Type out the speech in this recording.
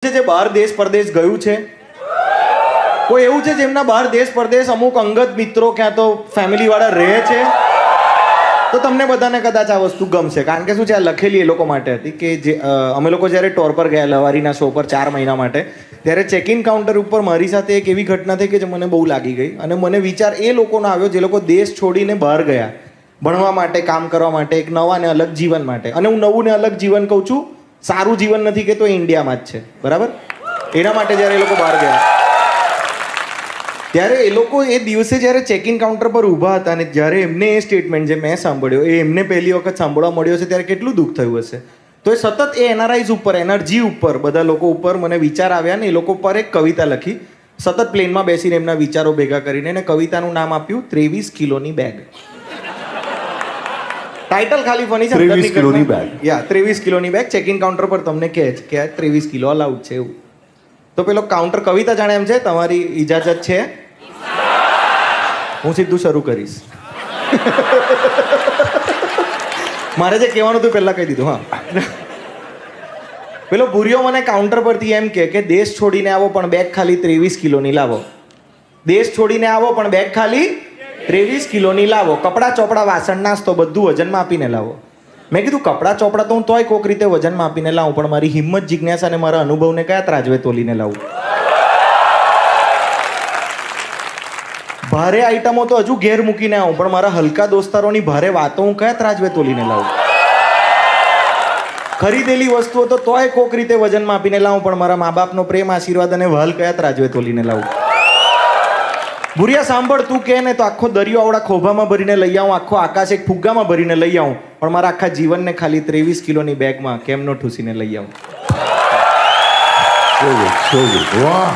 છે જે બહાર દેશ પરદેશ ગયું છે? કોઈ એવું છે જેમના બહાર દેશ પરદેશ અમુક અંગત મિત્રો ક્યાં તો ફેમિલી વાળા રહે છે? તો તમને બધાને કદાચ આ વસ્તુ ગમશે, કારણ કે શું છે, આ લખેલી એ લોકો માટે હતી કે જે અમે લોકો જ્યારે ટોર પર ગયા લવારીના શો પર 4 મહિના માટે, ત્યારે ચેક ઇન કાઉન્ટર ઉપર મારી સાથે એક એવી ઘટના થઈ કે જે મને બહુ લાગી ગઈ. અને મને વિચાર એ લોકોનો આવ્યો જે લોકો દેશ છોડીને બહાર ગયા ભણવા માટે, કામ કરવા માટે, એક નવા ને અલગ જીવન માટે. અને હું નવું ને અલગ જીવન કહું છું, સારું જીવન નથી કહેતો, ઇન્ડિયામાં જ છે, બરાબર? એના માટે જ્યારે એ લોકો બહાર ગયા, ત્યારે એ લોકો એ દિવસે જ્યારે ચેક ઇન કાઉન્ટર પર ઊભા હતા અને જ્યારે એમને એ સ્ટેટમેન્ટ જે મેં સાંભળ્યો એ એમને પહેલી વખત સાંભળવા મળ્યો છે, ત્યારે કેટલું દુઃખ થયું હશે. તો એ સતત એ એનઆરઆઈઝ ઉપર, એનર્જી ઉપર, બધા લોકો ઉપર મને વિચાર આવ્યા ને એ લોકો પર એક કવિતા લખી. સતત પ્લેનમાં બેસીને એમના વિચારો ભેગા કરીને એને કવિતાનું નામ આપ્યું 23 કિલોની બેગ. ટાઇટલ ખાલી ફની છે, 23 કિલોની બેગ. 23 કિલોની બેગ. ચેક ઇન કાઉન્ટર પર તમને કહે છે કે આ 23 કિલો અલાઉડ છે એવું. તો પેલો કાઉન્ટર કવિતા જાણે એમ છે, તમારી ઇજાજત છે? હું સીધું શરૂ કરીશ. મારે જે કહેવાનું હતું પહેલા કહી દીધું. હા, પેલો ભૂરિયો મને કાઉન્ટર પરથી એમ કે દેશ છોડીને આવો પણ બેગ ખાલી 23 કિલોની લાવો. દેશ છોડીને આવો પણ બેગ ખાલી 23 કિલોની લાવો. કપડાં ચોપડા વાસણ નાસ્તો બધું વજનમાં આપીને લાવો. મેં કીધું કપડાં ચોપડા તો હું તોય કોઈક રીતે વજનમાં આપીને લાવું, પણ મારી હિંમત, જિજ્ઞાસા અને મારા અનુભવને કયા ત્રાજવે તોલીને લાવું? ભારે આઈટમો તો હજુ ઘેર મૂકીને આવું, પણ મારા હલકા દોસ્તારોની ભારે વાતો હું કયા ત્રાજવે તોલીને લાવું? ખરીદેલી વસ્તુઓ તો તોય કોઈક રીતે વજનમાં આપીને લાવું, પણ મારા મા બાપનો પ્રેમ, આશીર્વાદ અને વહાલ કયા ત્રાજવે તોલીને લાવું? ભૂરિયા સાંભળ, તું કહે ને તો આખો દરિયો આવડા ખોભામાં ભરીને લઈ આવું, આખો આકાશ એક ફુગ્ગામાં ભરીને લઈ આવું, પણ મારા આખા જીવનને ખાલી 23 કિલોની બેગમાં કેમ નો ઠૂસીને લઈ આવું? વાહ.